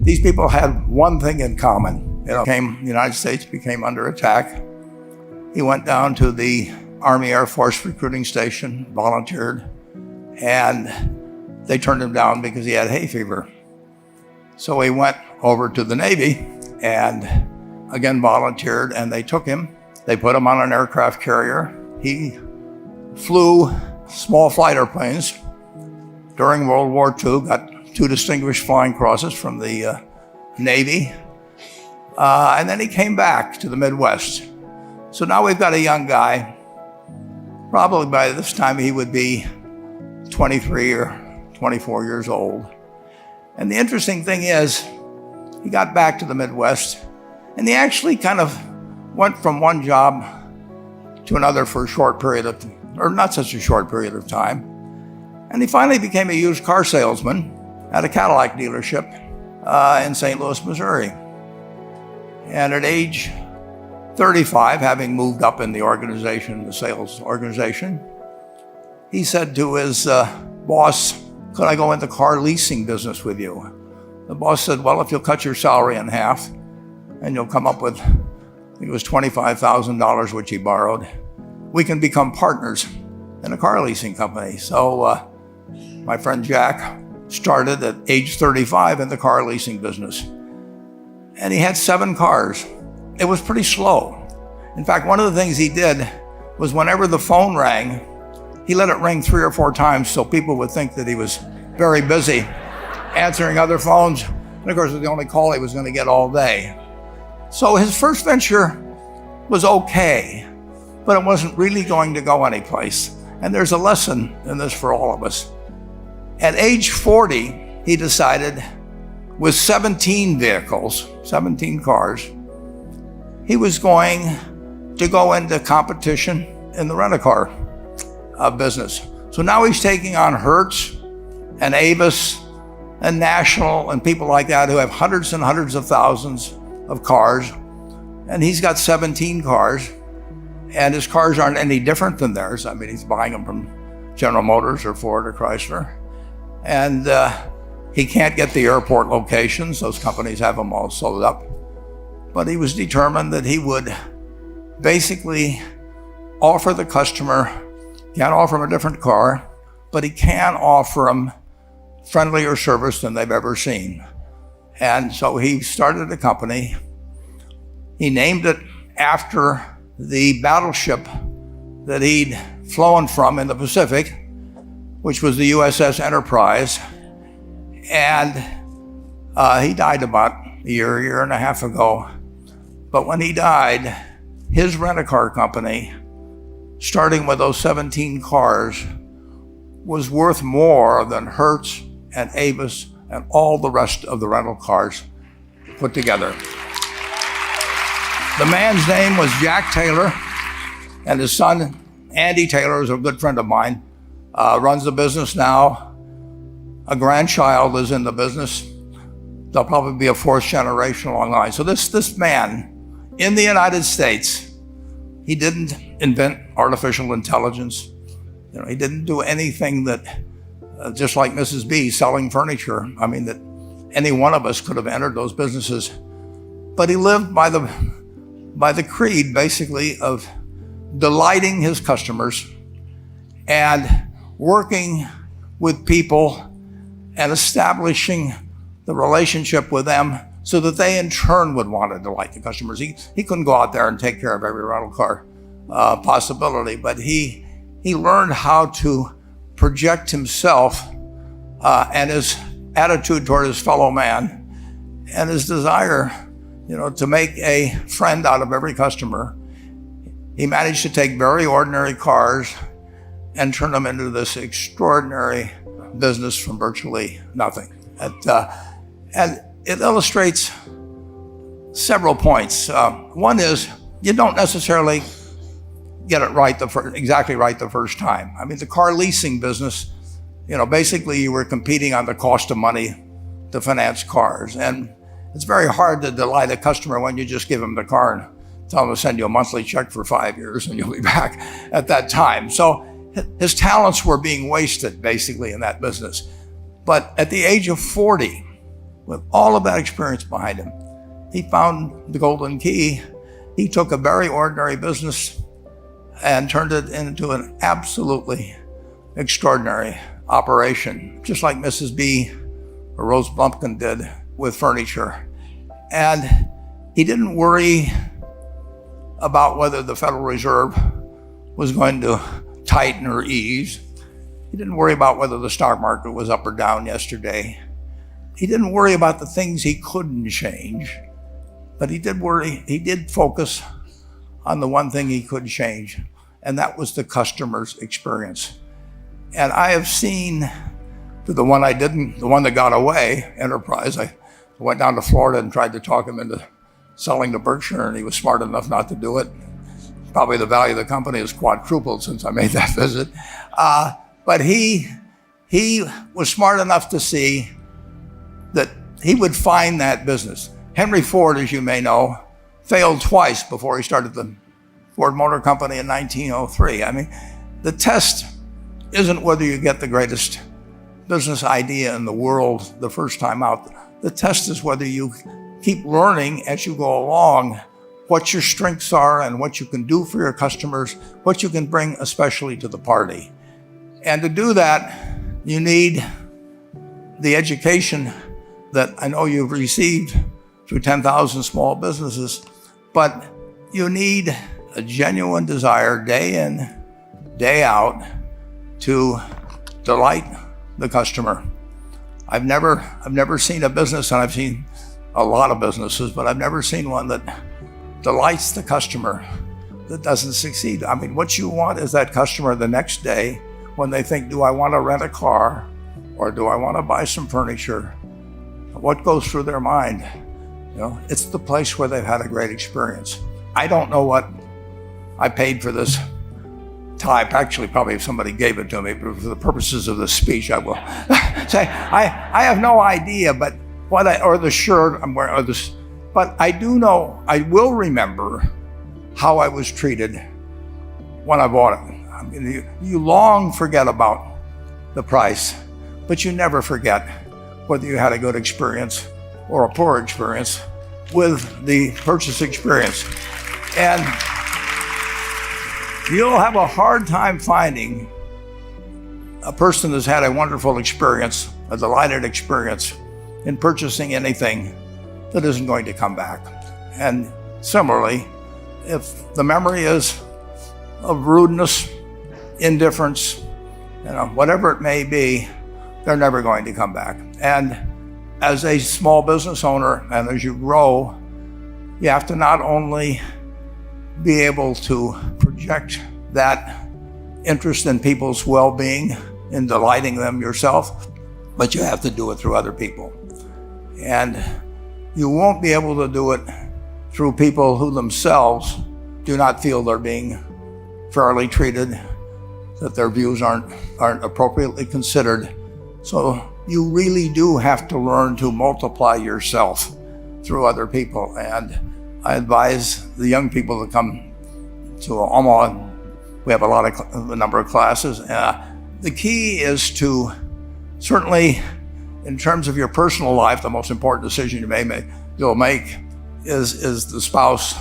These people had one thing in common. The United States became under attack. He went down to the Army Air Force recruiting station, volunteered, and they turned him down because he had hay fever. So he went over to the Navy and again volunteered, and they took him. They put him on an aircraft carrier. He flew small flight airplanes during World War II, got 2 distinguished flying crosses from the Navy, and then he came back to the Midwest. So now we've got a young guy. Probably by this time he would be 23 or 24 years old. And the interesting thing is, he got back to the Midwest, and he actually kind of went from one job to another for a short period of, or not such a short period of time. And he finally became a used car salesman at a Cadillac dealership in St. Louis, Missouri. And at age 35, having moved up in the organization, the sales organization, he said to his boss, "Could I go into car leasing business with you?" The boss said, "Well, if you'll cut your salary in half and you'll come up with, I think it was $25,000, which he borrowed, we can become partners in a car leasing company." So my friend Jack started at age 35 in the car leasing business. And he had 7 cars. It was pretty slow. In fact, one of the things he did was whenever the phone rang, he let it ring 3 or 4 times so people would think that he was very busy answering other phones. And of course, it was the only call he was going to get all day. So his first venture was okay, but it wasn't really going to go anyplace. And there's a lesson in this for all of us. At age 40, he decided, with 17 vehicles, 17 cars, he was going to go into competition in the rent-a-car business. So now he's taking on Hertz and Avis and National and people like that who have hundreds and hundreds of thousands of cars. And he's got 17 cars, and his cars aren't any different than theirs. I mean, he's buying them from General Motors or Ford or Chrysler. And he can't get the airport locations. Those companies have them all sold up. But he was determined that he would basically offer the customer, can't offer him a different car, but he can offer them friendlier service than they've ever seen. And so he started a company. He named it after the battleship that he'd flown from in the Pacific, which was the USS Enterprise. And he died about a year and a half ago. But when he died, his rent-a-car company, starting with those 17 cars, was worth more than Hertz and Avis and all the rest of the rental cars put together. The man's name was Jack Taylor, and his son, Andy Taylor, is a good friend of mine, runs the business now. A grandchild is in the business. There'll probably be a 4th generation along the line. So this man in the United States, he didn't invent artificial intelligence. He didn't do anything that, just like Mrs. B selling furniture, I mean, that any one of us could have entered those businesses. But he lived by the creed, basically, of delighting his customers and working with people and establishing the relationship with them so that they in turn would want to delight the customers. He couldn't go out there and take care of every rental car possibility, but he learned how to project himself and his attitude toward his fellow man and his desire, to make a friend out of every customer. He managed to take very ordinary cars and turn them into this extraordinary business from virtually nothing. And it illustrates several points. One is, you don't necessarily get it right exactly right the first time. I mean, the car leasing business, basically you were competing on the cost of money to finance cars. And it's very hard to delight a customer when you just give them the car and tell them to send you a monthly check for 5 years and you'll be back at that time. So his talents were being wasted basically in that business. But at the age of 40, with all of that experience behind him. He found the golden key. He took a very ordinary business and turned it into an absolutely extraordinary operation, just like Mrs. B or Rose Blumpkin did with furniture. And he didn't worry about whether the Federal Reserve was going to tighten or ease. He didn't worry about whether the stock market was up or down yesterday. He didn't worry about the things he couldn't change, but he did focus on the one thing he could change, and that was the customer's experience. And I have seen the one that got away, Enterprise. I went down to Florida and tried to talk him into selling to Berkshire, and he was smart enough not to do it. Probably the value of the company has quadrupled since I made that visit. But he was smart enough to see that he would find that business. Henry Ford, as you may know, failed twice before he started the Ford Motor Company in 1903. I mean, the test isn't whether you get the greatest business idea in the world the first time out. The test is whether you keep learning as you go along what your strengths are and what you can do for your customers, what you can bring especially to the party. And to do that, you need the education that I know you've received through 10,000 small businesses, but you need a genuine desire day in, day out to delight the customer. I've never seen a business, and I've seen a lot of businesses, but I've never seen one that delights the customer that doesn't succeed. I mean, what you want is that customer the next day when they think, do I want to rent a car or do I want to buy some furniture? What goes through their mind? You know, it's the place where they've had a great experience. I don't know what I paid for this type. Actually, probably if somebody gave it to me, but for the purposes of this speech, I will say I have no idea. But or the shirt I'm wearing, or this, but I do know. I will remember how I was treated when I bought it. I mean, you long forget about the price, but you never forget whether you had a good experience or a poor experience with the purchase experience. And you'll have a hard time finding a person that's had a wonderful experience, a delighted experience in purchasing anything that isn't going to come back. And similarly, if the memory is of rudeness, indifference, whatever it may be, they're never going to come back. And as a small business owner, and as you grow, you have to not only be able to project that interest in people's well-being, in delighting them yourself, but you have to do it through other people. And you won't be able to do it through people who themselves do not feel they're being fairly treated, that their views aren't appropriately considered. So you really do have to learn to multiply yourself through other people. And I advise the young people to come to Omaha. We have a number of classes. The key is to, certainly in terms of your personal life, the most important decision you'll make is the spouse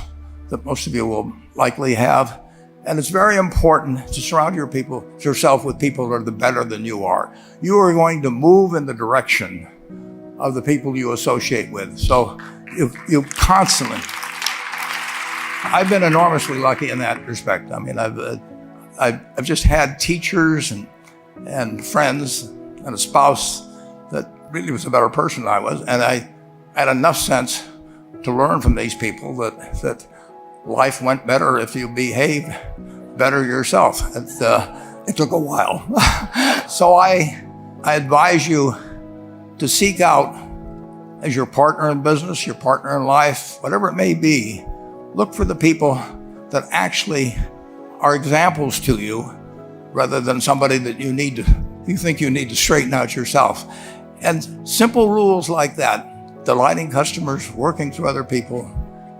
that most of you will likely have. And it's very important to surround yourself with people that are better than you are. You are going to move in the direction of the people you associate with. So you constantly, I've been enormously lucky in that respect. I mean, I've just had teachers and friends and a spouse that really was a better person than I was. And I had enough sense to learn from these people that life went better if you behaved better yourself. It took a while. So I advise you to seek out, as your partner in business, your partner in life, whatever it may be, look for the people that actually are examples to you rather than somebody that you think you need to straighten out yourself. And simple rules like that, delighting customers, working through other people,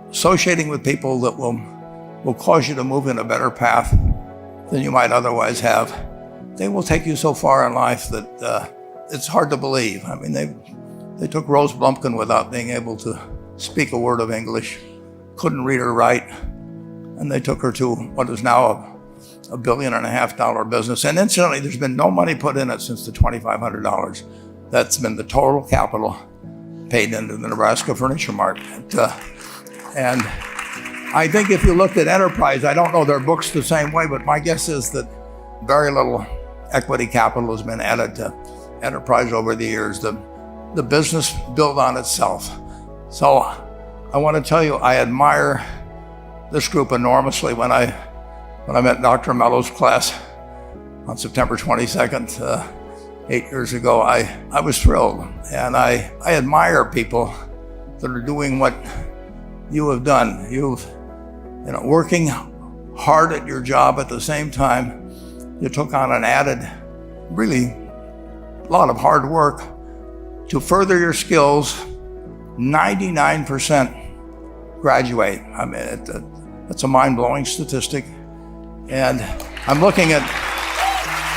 associating with people that will cause you to move in a better path than you might otherwise have, they will take you so far in life that it's hard to believe. I mean, They took Rose Blumpkin without being able to speak a word of English, couldn't read or write, and they took her to what is now a $1.5 billion business. And incidentally, there's been no money put in it since the $2,500. That's been the total capital paid into the Nebraska Furniture Mart. And I think if you looked at Enterprise, I don't know their books the same way, but my guess is that very little equity capital has been added to Enterprise over the years. The business built on itself. So I want to tell you, I admire this group enormously. When I met Dr. Mello's class on September 22nd, 8 years ago, I was thrilled. And I admire people that are doing what you have done. Working hard at your job at the same time, you took on an added, really, lot of hard work to further your skills. 99% graduate. I mean, it's a mind-blowing statistic. And I'm looking at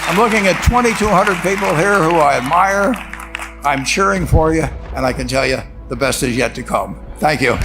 2,200 people here who I admire. I'm cheering for you, and I can tell you the best is yet to come. Thank you.